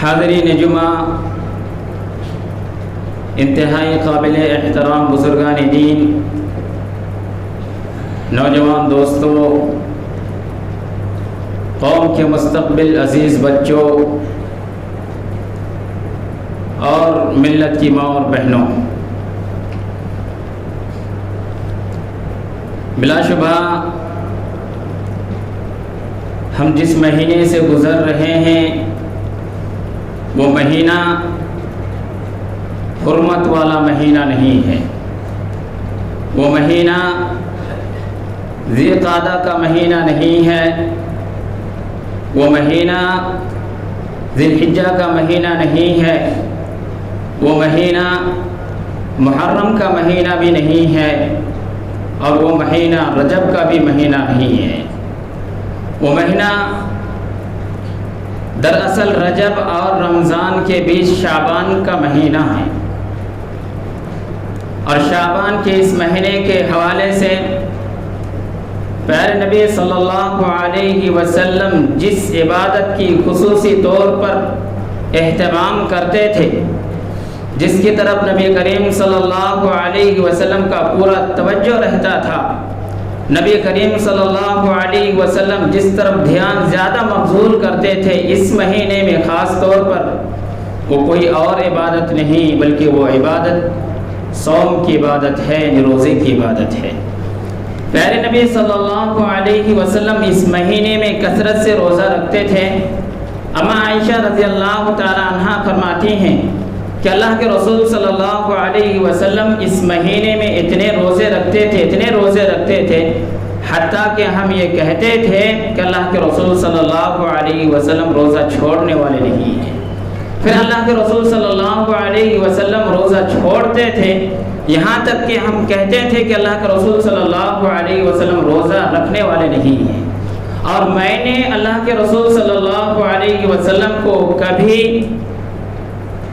حاضرین جمعہ، انتہائی قابل احترام بزرگان دین، نوجوان دوستوں، قوم کے مستقبل عزیز بچوں اور ملت کی ماں اور بہنوں، بلا شبہ ہم جس مہینے سے گزر رہے ہیں وہ مہینہ حرمت والا مہینہ نہیں ہے، وہ مہینہ ذی قعدہ کا مہینہ نہیں ہے، وہ مہینہ ذی الحجہ کا مہینہ نہیں ہے، وہ مہینہ محرم کا مہینہ بھی نہیں ہے، اور وہ مہینہ رجب کا بھی مہینہ نہیں ہے۔ وہ مہینہ دراصل رجب اور رمضان کے بیچ شعبان کا مہینہ ہے، اور شعبان کے اس مہینے کے حوالے سے پیارے نبی صلی اللہ علیہ وسلم جس عبادت کی خصوصی طور پر اہتمام کرتے تھے، جس کی طرف نبی کریم صلی اللہ علیہ وسلم کا پورا توجہ رہتا تھا، نبی کریم صلی اللہ علیہ وسلم جس طرف دھیان زیادہ مبذول کرتے تھے اس مہینے میں خاص طور پر، وہ کوئی اور عبادت نہیں بلکہ وہ عبادت صوم کی عبادت ہے، روزے کی عبادت ہے۔ پیارے نبی صلی اللہ علیہ وسلم اس مہینے میں کثرت سے روزہ رکھتے تھے۔ اما عائشہ رضی اللہ تعالی عنہا فرماتی ہیں کہ اللہ کے رسول صلی اللہ علیہ وسلم اس مہینے میں اتنے روزے رکھتے تھے حتیٰ کہ ہم یہ کہتے تھے کہ اللہ کے رسول صلی اللہ علیہ وسلم روزہ چھوڑنے والے نہیں ہیں۔ پھر اللہ کے رسول صلی اللہ علیہ وسلم روزہ چھوڑتے تھے، یہاں تک کہ ہم کہتے تھے کہ اللہ کے رسول صلی اللہ علیہ وسلم روزہ رکھنے والے نہیں ہیں۔ اور میں نے اللہ کے رسول صلی اللہ علیہ وسلم کو کبھی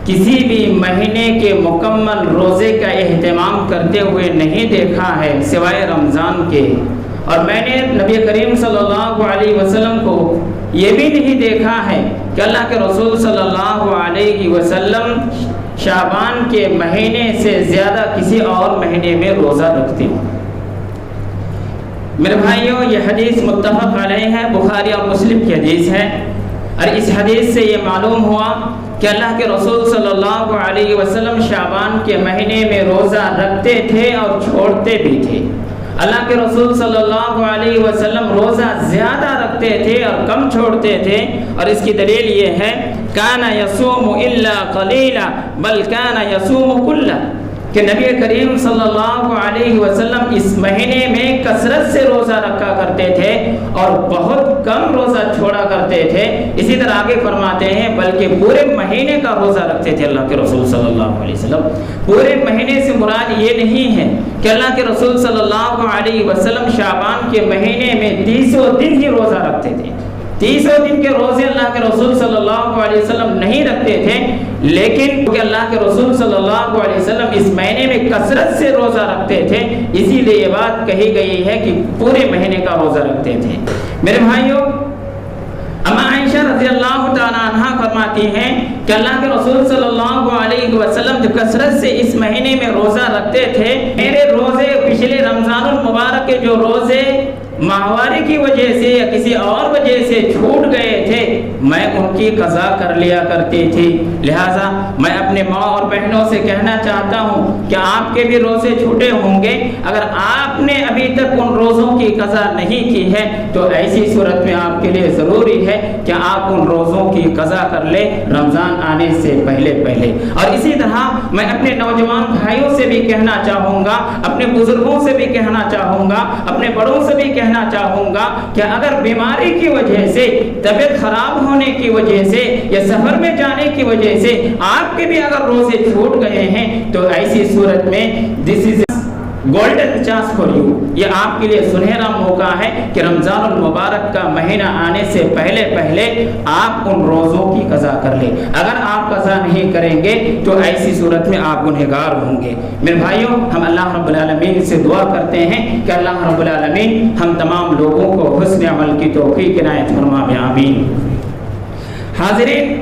کسی بھی مہینے کے مکمل روزے کا اہتمام کرتے ہوئے نہیں دیکھا ہے سوائے رمضان کے، اور میں نے نبی کریم صلی اللہ علیہ وسلم کو یہ بھی نہیں دیکھا ہے کہ اللہ کے رسول صلی اللہ علیہ وسلم شعبان کے مہینے سے زیادہ کسی اور مہینے میں روزہ رکھتے ہوں۔ میرے بھائیوں، یہ حدیث متفق علیہ ہے، بخاری اور مسلم کی حدیث ہے، اور اس حدیث سے یہ معلوم ہوا کہ اللہ کے رسول صلی اللہ علیہ وسلم شعبان کے مہینے میں روزہ رکھتے تھے اور چھوڑتے بھی تھے۔ اللہ کے رسول صلی اللہ علیہ وسلم روزہ زیادہ رکھتے تھے اور کم چھوڑتے تھے، اور اس کی دلیل یہ ہے کان یصوم الا قلیلا بل کان یصوم کلا، کہ نبی کریم صلی اللہ علیہ وسلم اس مہینے میں کثرت سے روزہ رکھا کرتے تھے اور بہت کم روزہ چھوڑا کرتے تھے۔ اسی طرح آگے فرماتے ہیں بلکہ پورے مہینے کا روزہ رکھتے تھے اللہ کے رسول صلی اللہ علیہ وسلم۔ پورے مہینے سے مراد یہ نہیں ہے کہ اللہ کے رسول صلی اللہ علیہ وسلم شعبان کے مہینے میں 30 دن ہی روزہ رکھتے تھے۔ 30 دن کے روزے اللہ کے رسول صلی اللہ علیہ وسلم نہیں رکھتے تھے، لیکن کیونکہ اللہ کے رسول صلی اللہ علیہ وسلم اس مہینے میں کثرت سے روزہ رکھتے تھے، اسی لیے یہ بات کہی گئی ہے کہ پورے مہینے کا روزہ رکھتے تھے۔ میرے بھائیوں، اما عائشہ رضی اللہ تعالی عنہا فرماتی ہیں کہ اللہ کے رسول صلی اللہ علیہ وسلم جو کثرت سے اس مہینے میں روزہ رکھتے تھے، میرے روزے پچھلے رمضان المبارک کے جو روزے ماہواری کی وجہ سے یا کسی اور وجہ سے چھوٹ گئے تھے، میں ان کی قضا کر لیا کرتی تھی۔ لہٰذا میں اپنے ماں اور بہنوں سے کہنا چاہتا ہوں کہ آپ کے بھی روزے چھوٹے ہوں گے، اگر آپ نے ابھی تک ان روزوں کی قضا نہیں کی ہے تو ایسی صورت میں آپ کے لیے ضروری ہے کہ آپ ان روزوں کی قضا کر لیں رمضان آنے سے پہلے۔ اور اسی طرح میں اپنے نوجوان بھائیوں سے بھی کہنا چاہوں گا، اپنے بزرگوں سے بھی کہنا چاہوں گا، اپنے بڑوں سے بھی کہنا چاہوں گا کہ اگر بیماری کی وجہ سے، طبیعت خراب ہونے کی وجہ سے یا سفر میں جانے کی وجہ سے آپ کے بھی اگر روزے چھوٹ گئے ہیں تو ایسی صورت میں دس از گولڈن چانس فار یو، یہ آپ کے لیے سنہرا موقع ہے کہ رمضان المبارک کا مہینہ آنے سے پہلے آپ ان روزوں کی قضا کر لیں۔ اگر آپ قضا نہیں کریں گے تو ایسی صورت میں آپ گنہگار ہوں گے۔ میرے بھائیوں، ہم اللہ رب العالمین سے دعا کرتے ہیں کہ اللہ رب العالمین ہم تمام لوگوں کو حسن عمل کی توفیق عنایت فرمائے، آمین۔ حاضرین،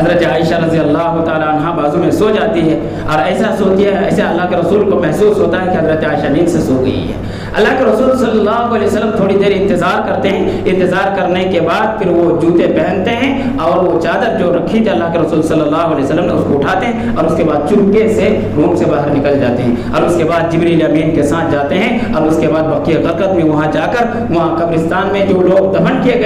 حضرت عائشہ رضی اللہ تعالیٰ عنہ بازو میں سو جاتی ہے اور ایسا سوتی ہے، ایسے اللہ کے رسول کو محسوس ہوتا ہے کہ حضرت عائشہ نیند سے سو گئی ہے۔ اللہ کے رسول صلی اللہ علیہ وسلم تھوڑی دیر انتظار کرتے ہیں، انتظار کرنے کے بعد پھر وہ جوتے پہنتے ہیں اور وہ چادر جو رکھی تھی اللہ کے رسول صلی اللہ علیہ وسلم نے اس کو اٹھاتے ہیں اور اس کے بعد چپکے سے روم سے باہر نکل جاتے ہیں اور اس کے بعد جبریل امین کے ساتھ جاتے ہیں اور اس کے بعد بقیہ غرقد میں وہاں جا کر وہاں قبرستان میں جو لوگ دفن کیے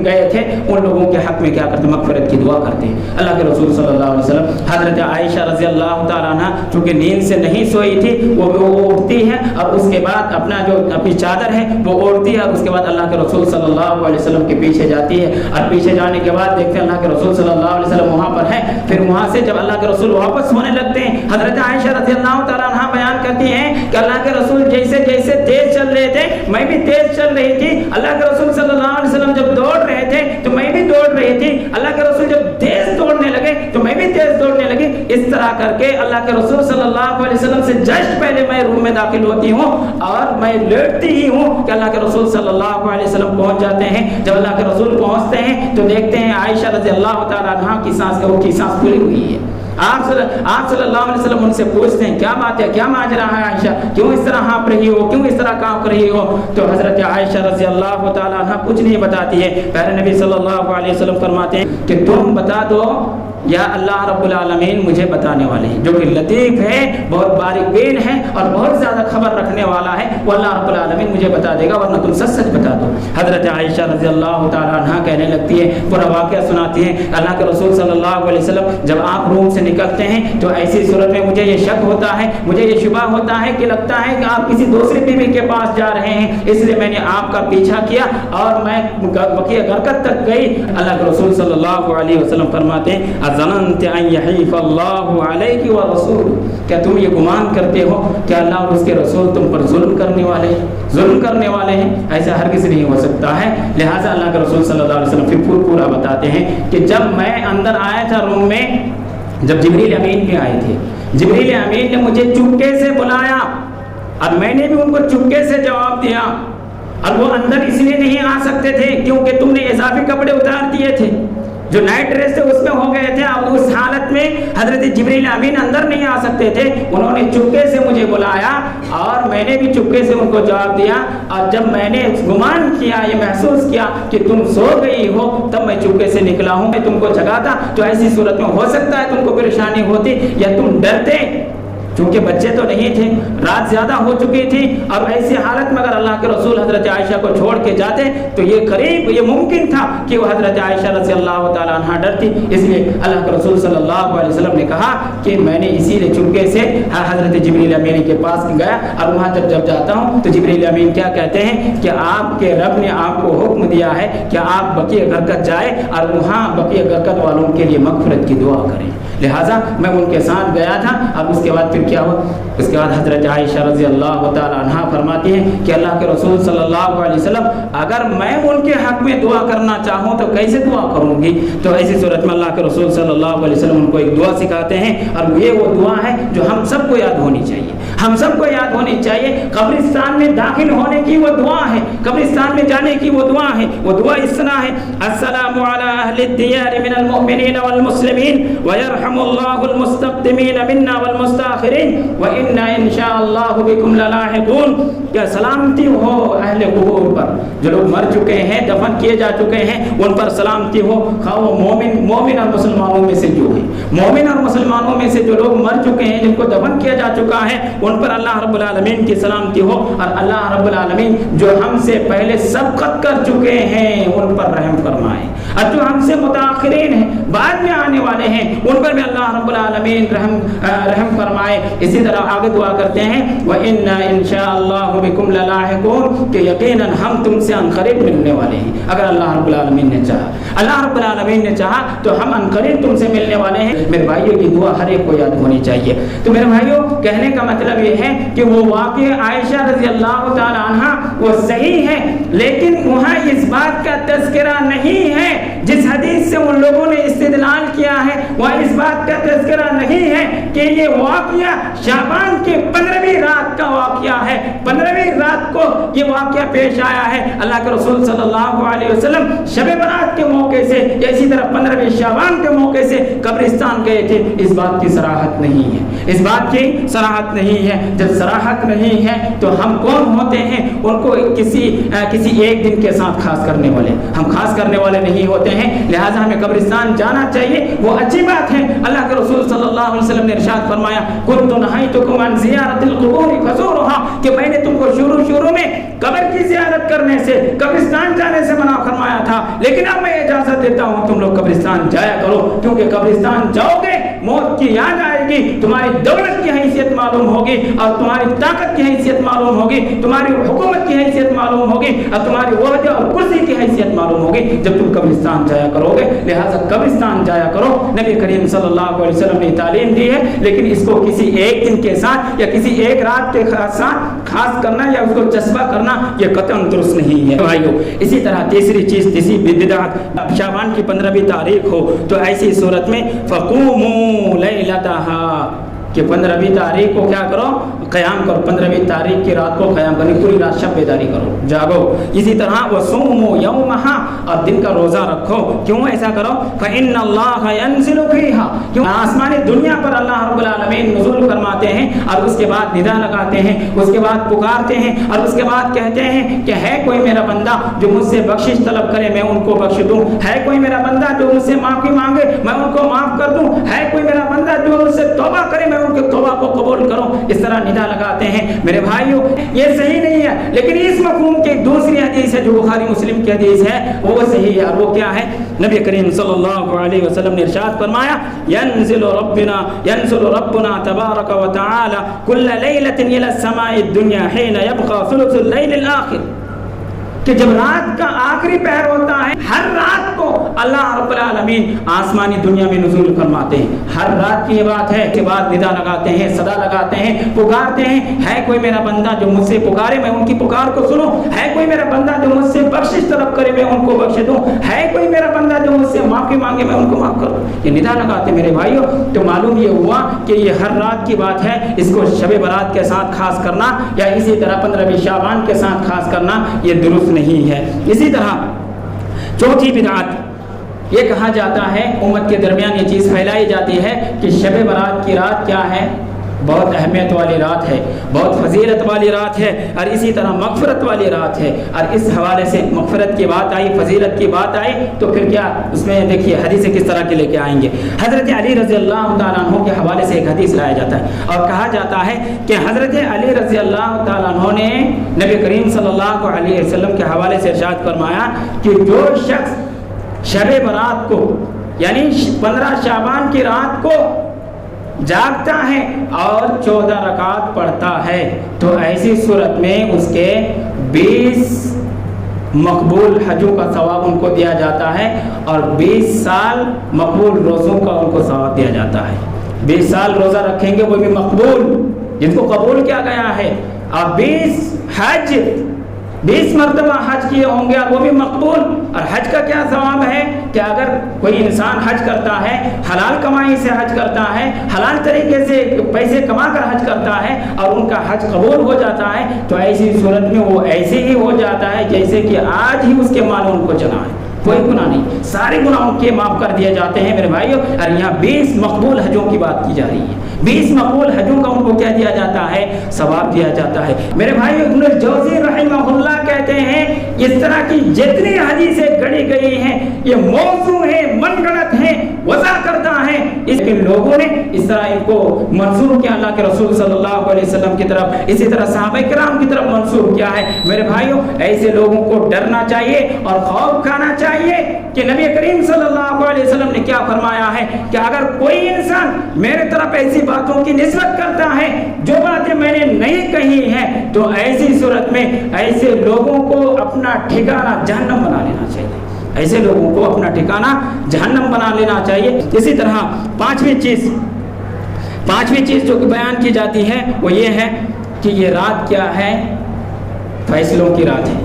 گئے تھے ان لوگوں کے حق میں کیا کرتے ہیں؟ مغفرت کی دعا کرتے ہیں۔ اللہ کے رسول صلی اللہ علیہ وسلم حضرت عائشہ رضی اللہ تعالیٰ عنہ چونکہ نیند سے نہیں سوئی تھی، وہ اٹھتی ہے اور اس کے بعد اپنی چادر ہے وہ اوڑھتی ہے اور اس کے بعد اللہ کے رسول صلی اللہ علیہ وسلم کے پیچھے جاتی ہے اور پیچھے جانے کے بعد دیکھتے ہیں اللہ کے رسول صلی اللہ علیہ وسلم وہاں پر ہے۔ پھر وہاں سے جب اللہ کے رسول واپس ہونے لگتے ہیں، حضرت عائشہ رضی اللہ تعالیٰ عنہ بیان کرتی ہیں کہ اللہ کے رسول جیسے جیسے تیز چل رہے تھے میں بھی تیز چل رہی تھی، اللہ کے رسول صلی اللہ علیہ وسلم جب دوڑ رہے تھے تو میں بھی دوڑ رہی تھی، اللہ کے رسول جب تیز دوڑنے لگے تو میں بھی تیز دوڑنے لگی۔ اس طرح کر کے اللہ کے رسول صلی اللہ علیہ وسلم سے جسٹ پہلے میں روم میں داخل ہوتی ہوں اور میں لیٹتی ہی ہوں کہ اللہ کے رسول صلی اللہ علیہ وسلم پہنچ جاتے ہیں۔ جب اللہ کے رسول پہنچتے ہیں تو دیکھتے ہیں عائشہ رضی اللہ تعالیٰ عنہ کی سانس کھلی ہوئی ہے۔ آپ صلی اللہ علیہ وسلم ان سے پوچھتے ہیں کیا بات ہے، کیا ماجرا ہے عائشہ، کیوں اس طرح ہانپ رہی ہو، کیوں اس طرح کام کر رہی ہو؟ تو حضرت عائشہ رضی اللہ تعالیٰ عنہ کچھ نہیں بتاتی ہے۔ پیارے نبی صلی اللہ علیہ وسلم فرماتے ہیں کہ تم بتا دو یا اللہ رب العالمین مجھے بتانے والے ہیں، جو کہ لطیف ہے، بہت باریک بین ہے اور بہت زیادہ خبر رکھنے والا ہے، وہ اللہ رب العالمین مجھے بتا دے گا، ورنہ تم سچ سچ بتا دو۔ حضرت عائشہ رضی اللہ تعالیٰ عنہ کہنے لگتی ہے، پورا واقعہ سناتی ہیں، اللہ کے رسول صلی اللہ علیہ وسلم جب آپ روم سے نکلتے ہیں تو ایسی صورت میں مجھے یہ شک ہوتا ہے، مجھے یہ شبہ ہوتا ہے کہ لگتا ہے کہ آپ کسی دوسری بیوی کے پاس جا رہے ہیں، اس لیے میں نے آپ کا پیچھا کیا اور میں بقیہ غرقد تک گئی۔ اللہ کے رسول صلی اللہ علیہ وسلم فرماتے ہیں اظننت ان یحیف اللہ علیک ورسول، کیا تم یہ گمان کرتے ہو کہ اللہ اور اس کے رسول تم پر ظلم کرنے والے ہیں؟ ایسا ہرگز نہیں ہو سکتا ہے۔ لہٰذا اللہ کے رسول صلی اللہ علیہ وسلم پھر پورا بتاتے ہیں کہ جب میں اندر آیا تھا روم میں، جب جبریل امین کے آئے تھے، جبریل امین نے مجھے چپکے سے بلایا اور میں نے بھی ان کو چپکے سے جواب دیا، اور وہ اندر اس لیے نہیں آ سکتے تھے کیونکہ تم نے اضافی کپڑے اتار دیے تھے، جو نائٹ ڈریس تھے اس میں ہو گئے تھے، اب اس حالت میں حضرت جبریل امین اندر نہیں آ سکتے تھے۔ انہوں نے چپکے سے مجھے بلایا اور میں نے بھی چپکے سے ان کو جواب دیا، اور جب میں نے گمان کیا، یہ محسوس کیا کہ تم سو گئی ہو، تب میں چپکے سے نکلا ہوں۔ میں تم کو جگاتا تو ایسی صورت میں ہو سکتا ہے تم کو پریشانی ہوتی یا تم ڈرتے، چونکہ بچے تو نہیں تھے، رات زیادہ ہو چکی تھی، اور ایسی حالت میں اگر اللہ کے رسول حضرت عائشہ کو چھوڑ کے جاتے تو یہ ممکن تھا کہ وہ حضرت عائشہ رضی اللہ تعالیٰ عنہ ڈرتی۔ اس لیے اللہ کے رسول صلی اللہ علیہ وسلم نے کہا کہ میں نے اسی لیے چپکے سے حضرت جبریل امین کے پاس گیا، اور وہاں جب جاتا ہوں تو جبریل امین کیا کہتے ہیں کہ آپ کے رب نے آپ کو حکم دیا ہے کہ آپ بقیہ غرقد جائے اور وہاں بقیہ غرقد والوں کے لیے مغفرت کی دعا کریں۔ لہٰذا میں ان کے ساتھ گیا تھا۔ اب اس کے بعد پھر کیا ہوا؟ اس کے بعد حضرت عائشہ رضی اللہ تعالیٰ عنہ فرماتی ہیں کہ اللہ کے رسول صلی اللہ علیہ وسلم اگر میں ان کے حق میں دعا کرنا چاہوں تو کیسے دعا کروں گی؟ تو ایسی صورت میں اللہ کے رسول صلی اللہ علیہ وسلم ان کو ایک دعا سکھاتے ہیں، اور یہ وہ دعا ہے جو ہم سب کو یاد ہونی چاہیے، ہم سب کو یاد ہونی چاہیے۔ قبرستان میں داخل ہونے کی وہ دعا ہے، قبرستان میں جانے کی وہ دعا ہے۔ وہ دعا اس طرح ہے: السلام علی اہل الدیار من المؤمنین والمسلمین ویرحم اللہ المستقدمین منا والمستاخرین وإنا انشاء اللہ بکم للاحقون۔ کیا سلامتی ہو اہل قبور پر، جو لوگ مر چکے ہیں، دفن کیے جا چکے ہیں، ان پر سلامتی ہو، خواہ وہ مومن اور مسلمانوں میں سے جو ہیں، مومن اور مسلمانوں میں سے جو لوگ مر چکے ہیں، جن کو دفن کیا جا چکا ہے، ان پر اللہ رب العالمین کی سلامتی ہو، اور اللہ رب العالمین جو ہم سے پہلے سبقت کر چکے ہیں ان پر رحم فرمائے، اور جو ہم سے متاخرین ہیں، بعد میں آنے والے ہیں، ان پر بھی اللہ رب العالمین رحم فرمائے۔ اسی طرح آگے دعا کرتے ہیں وَإِنَّا إِن شَاءَ اللَّهُ بِكُمْ لَلَاحِقُونَ، کہ یقیناً ہم تم سے عنقریب ملنے والے ہیں اگر اللہ رب العالمین نے چاہا۔ اللہ رب العالمین نے چاہا تو ہم عنقریب تم سے ملنے والے ہیں۔ میرے بھائیوں کی دعا ہر ایک کو یاد ہونی چاہیے۔ تو میرے بھائیوں کہنے کا مطلب یہ ہے کہ وہ واقعہ عائشہ رضی اللہ تعالی عنہ وہ صحیح ہے، لیکن وہاں اس بات کا تذکرہ نہیں ہے جس حدیث سے ان لوگوں نے استدلال کیا ہے، وہاں اس بات کا تذکرہ نہیں ہے کہ یہ واقعہ شعبان کے 15ویں رات کا واقعہ ہے، 15ویں رات کو یہ واقعہ پیش آیا ہے۔ اللہ کے رسول صلی اللہ علیہ وسلم شب برات کے موقع سے یا اسی طرح 15ویں شعبان کے موقع سے قبرستان گئے تھے، اس بات کی صراحت نہیں ہے، اس بات کی صراحت نہیں ہے۔ جب صراحت نہیں ہے تو ہم کون ہوتے ہیں ان کو کسی ایک دن کے ساتھ خاص کرنے والے؟ ہم خاص کرنے والے نہیں ہوتے ہیں، لہٰذا ہمیں قبرستان جانا چاہیے، وہ اچھی بات ہے۔ اللہ کے رسول صلی اللہ علیہ وسلم نے ارشاد فرمایا کنت نہیتکم عن زیارت القبور فزورها، کہ میں نے تم کو شروع میں قبر کی زیارت کرنے سے، قبرستان جانے سے منع فرمایا تھا، لیکن اب میں اجازت دیتا ہوں تم لوگ قبرستان جایا کرو، کیونکہ قبرستان جاؤ گے موت کی یاد آئے گی، تمہاری دولت کی حیثیت معلوم ہوگی اور تمہاری طاقت کی حیثیت معلوم ہوگی، تمہاری حکومت کی حیثیت معلوم ہوگی اور تمہاری وحدت اور کرسی کی حیثیت معلوم ہوگی جب تم قبرستان جایا کرو گے۔ لہٰذا قبرستان جایا کرو، نبی کریم صلی اللہ علیہ وسلم نے تعلیم دی ہے، لیکن اس کو کسی ایک دن کے ساتھ یا کسی ایک رات کے ساتھ خاص کرنا یا اس کو چسپا کرنا یہ قطعاً درست نہیں ہے بھائیو۔ اسی طرح تیسری چیز، تیسری بدعت، شعبان کی 15ویں تاریخ ہو تو ایسی صورت میں فقوموا لیلتها کہ 15ویں تاریخ کو کیا کرو؟ قیام کرو، 15ویں تاریخ کی رات کو قیام کرنی، پوری رات شب بیداری کرو، جاگو۔ اسی طرح وصوموا یومہا، اور دن کا روزہ رکھو۔ کیوں ایسا کرو؟ فإن اللہ ينزل فیہا، کیوں آسمانی دنیا پر اللہ رب العالمین نزول فرماتے ہیں اور اس کے بعد ندا لگاتے ہیں، اس کے بعد پکارتے ہیں اور اس کے بعد کہتے ہیں کہ ہے کوئی میرا بندہ جو مجھ سے بخشش طلب کرے میں ان کو بخش دوں، ہے کوئی میرا بندہ جو مجھ سے معافی مانگے میں ان کو معاف کر دوں، ہے کوئی میرا بندہ جو مجھ سے توبہ کرے میں ان کے توبہ کو قبول کروں، اس طرح ندا لگاتے ہیں۔ میرے بھائیو یہ صحیح نہیں ہے، لیکن اس مفہوم کی دوسری حدیث ہے جو بخاری مسلم کی حدیث ہے، وہ صحیح ہے، اور وہ کیا ہے؟ نبی کریم صلی اللہ علیہ وسلم نے ارشاد فرمایا ينزل ربنا تبارک و تعالی كل ليلة الى السماء الدنيا حين يبقى ثلث الليل الاخر، کہ جب رات کا آخری پہر ہوتا ہے ہر رات کو اللہ رب العالمین آسمانی دنیا میں نزول فرماتے ہیں۔ ہر رات کی یہ بات ہے، کے بعد ندا لگاتے ہیں، صدا لگاتے ہیں، پکارتے ہیں، ہے کوئی میرا بندہ جو مجھ سے پکارے میں ان کی پکار کو سنوں، ہے کوئی میرا بندہ جو مجھ سے بخشش طلب کرے میں ان کو بخش دوں، ہے کوئی میرا بندہ جو مجھ سے معافی مانگے میں ان کو معاف کروں، یہ ندا لگاتے میرے بھائیوں۔ تو معلوم یہ ہوا کہ یہ ہر رات کی بات ہے، اس کو شب برات کے ساتھ خاص کرنا یا اسی طرح 15ویں شعبان کے ساتھ خاص کرنا یہ درست نہیں ہے۔ اسی طرح چوتھی بدعت، یہ کہا جاتا ہے امت کے درمیان یہ چیز پھیلائی جاتی ہے کہ شب برات کی رات کیا ہے؟ بہت اہمیت والی رات ہے، بہت فضیلت والی رات ہے، اور اسی طرح مغفرت والی رات ہے، اور اس حوالے سے مغفرت کی بات آئی، فضیلت کی بات آئی تو پھر کیا اس میں دیکھیے حدیث کس طرح کے لے کے آئیں گے۔ حضرت علی رضی اللہ تعالیٰ عنہ کے حوالے سے ایک حدیث لایا جاتا ہے اور کہا جاتا ہے کہ حضرت علی رضی اللہ تعالیٰ عنہ نے نبی کریم صلی اللہ علیہ وسلم کے حوالے سے ارشاد فرمایا کہ جو شخص شب برات کو یعنی 15 شعبان کی رات کو جاگتا ہے اور 14 رکعات پڑھتا ہے تو ایسی صورت میں اس کے 20 مقبول حجوں کا ثواب ان کو دیا جاتا ہے اور 20 سال مقبول روزوں کا ان کو ثواب دیا جاتا ہے۔ 20 سال روزہ رکھیں گے وہ بھی مقبول جن کو قبول کیا گیا ہے، اور 20 مرتبہ حج کیے ہوں گے اور وہ بھی مقبول۔ اور حج کا کیا ثواب ہے کہ اگر کوئی انسان حج کرتا ہے، حلال کمائی سے حج کرتا ہے، حلال طریقے سے پیسے کما کر حج کرتا ہے اور ان کا حج قبول ہو جاتا ہے تو ایسی صورت میں وہ ایسے ہی ہو جاتا ہے جیسے کہ آج ہی اس کے مال ان کو چلا ہے، کوئی گناہ نہیں، سارے گناہوں کے معاف کر دیے جاتے ہیں میرے بھائیوں۔ اور یہاں 20 مقبول حجوں کی بات کی جا رہی ہے، 20 مقبول حجوں کا ان کو کیا دیا جاتا ہے؟ ثواب دیا جاتا ہے میرے بھائیوں۔ ابن الجوزی رحمہ اللہ کہتے ہیں اس طرح کی جتنی حدیثیں گڑی گئی ہیں یہ موضوع ہیں، من گڑت ہیں، وضع کرتا ہے، اس کے لوگوں نے اس طرح ان کو منسوب کیا اللہ کے رسول صلی اللہ علیہ وسلم کی طرف، اسی طرح صحابہ کرام کی طرف منسوب کیا ہے میرے بھائیوں۔ ایسے لوگوں کو ڈرنا چاہیے اور خوف کھانا چاہیے کہ نبی کریم صلی اللہ علیہ وسلم نے کیا فرمایا ہے کہ اگر کوئی انسان میرے طرف ایسی باتوں کی نسبت کرتا ہے جو باتیں میں نے نہیں کہی ہیں تو ایسی صورت میں ایسے لوگوں کو اپنا ٹھکانہ جہنم بنا لینا چاہیے، ایسے لوگوں کو اپنا ٹھکانہ جہنم بنا لینا چاہیے۔ اسی طرح پانچویں چیز جو بیان کی جاتی ہے وہ یہ ہے کہ یہ رات کیا ہے؟ فیصلوں کی رات ہے،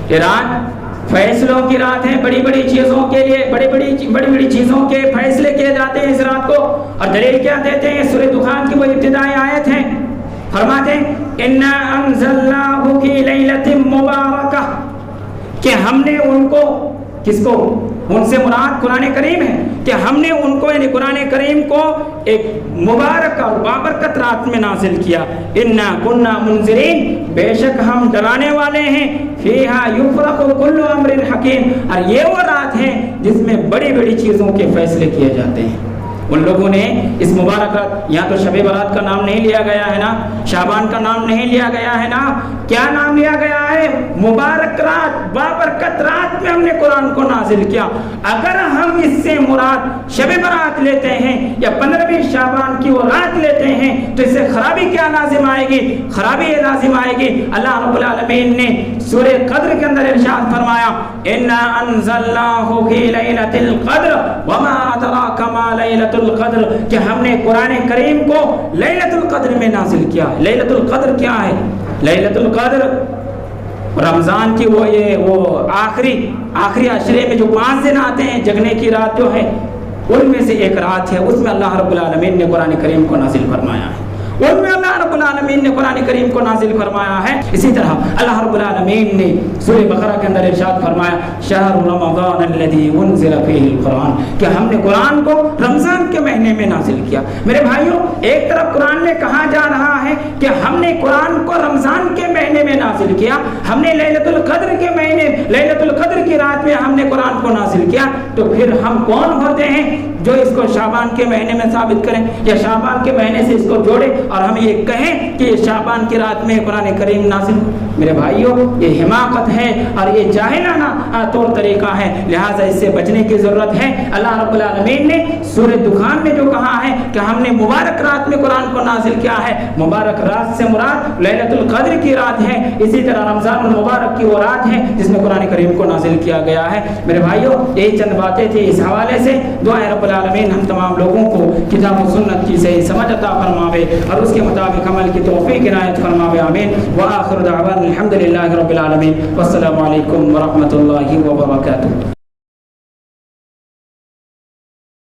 یہ رات فیصلوں کی رات ہے، بڑی بڑی چیزوں کے لیے بڑی بڑی چیزوں کے فیصلے کیے جاتے ہیں اس رات کو. اور دلیل کیا دیتے ہیں؟ سورہ دخان کی وہ ابتدائی آیت ہے، فرماتے ہیں انا انزلناہ فی لیلۃ مبارکہ، کہ ہم نے ان کو، کس کو؟ ان سے مراد قرآن کریم ہے، کہ ہم نے ان کو یعنی قرآن کریم کو ایک مبارک اور بابرکت رات میں نازل کیا. انا کنا منذرین، بے شک ہم ڈرانے والے ہیں. فیہا یفرق کل امر حکیم، اور یہ وہ رات ہے جس میں بڑی بڑی چیزوں کے فیصلے کیے جاتے ہیں. ان لوگوں نے اس مبارک رات، یہاں تو شب برات کا نام نہیں لیا گیا ہے نا، شعبان کا نام نہیں لیا گیا ہے نا، کیا نام لیا گیا ہے؟ مبارک رات، بابرکت رات میں ہم نے قرآن کو نازل کیا. اگر ہم اس سے مراد شب برات لیتے ہیں یا 15ویں شعبان کی وہ رات لیتے ہیں تو اس سے خرابی کیا لازم آئے گی؟ خرابی یہ لازم آئے گی، اللہ رب العالمین نے سورہ قدر کے اندر ارشاد فرمایا انا انزلناہ فی لیلۃ القدر وما ادراک ما لیلۃ القدر، کہ ہم نے قرآن کریم کو لیلۃ القدر میں نازل کیا. لیلۃ القدر کیا ہے؟ لیلۃ القدر رمضان کی وہ آخری عشرے میں جو 5 دن آتے ہیں، جگنے کی رات جو ہے ان میں سے ایک رات ہے. اس میں اللہ رب العالمین نے قرآن کریم کو نازل فرمایا ہے، ان میں اللہ رب العالمین نے قرآن کریم کو نازل فرمایا ہے. اسی طرح اللہ رب العالمین نے سورہ بقرہ کے اندر ارشاد فرمایا شہر رمضان الذی انزل فیہ القرآن، کہ ہم نے قرآن کو رمضان کے مہینے میں نازل کیا. میرے بھائیوں، ایک طرف قرآن میں کہا جا رہا ہے کہ ہم نے قرآن کو رمضان کے مہینے میں نازل کیا، ہم نے لیلۃ القدر کے مہینے، لیلۃ القدر کی رات میں ہم نے قرآن کو نازل کیا، تو پھر ہم کون ہوتے ہیں جو اس کو شعبان کے مہینے میں ثابت کریں یا شعبان کے مہینے سے اس کو جوڑیں اور ہم یہ کہیں کہ یہ شعبان کی رات میں قرآن کریم نازل ہو؟ میرے بھائیوں، یہ حماقت ہے اور یہ جاہلانہ طور طریقہ ہے، لہٰذا اس سے بچنے کی ضرورت ہے. اللہ رب العالمین نے سورہ دخان میں جو کہا ہے کہ ہم نے مبارک رات میں قرآن کو نازل کیا ہے، مبارک رات سے مراد لیلۃ القدر کی رات ہے. اسی طرح رمضان المبارک کی وہ رات ہے جس میں قرآن کریم کو نازل کیا گیا ہے. میرے بھائیوں، یہی چند باتیں تھیں اس حوالے سے. دعائے رب العالمین ہم تمام لوگوں کو کتاب و سنت کی صحیح سمجھ عطا فرماوے اور اس کے مطابق عمل کی توفیق عنایت فرماوے. آمین. وآخر دعوانا الحمدللہ رب العالمین. والسلام علیکم ورحمۃ اللہ وبرکاتہ.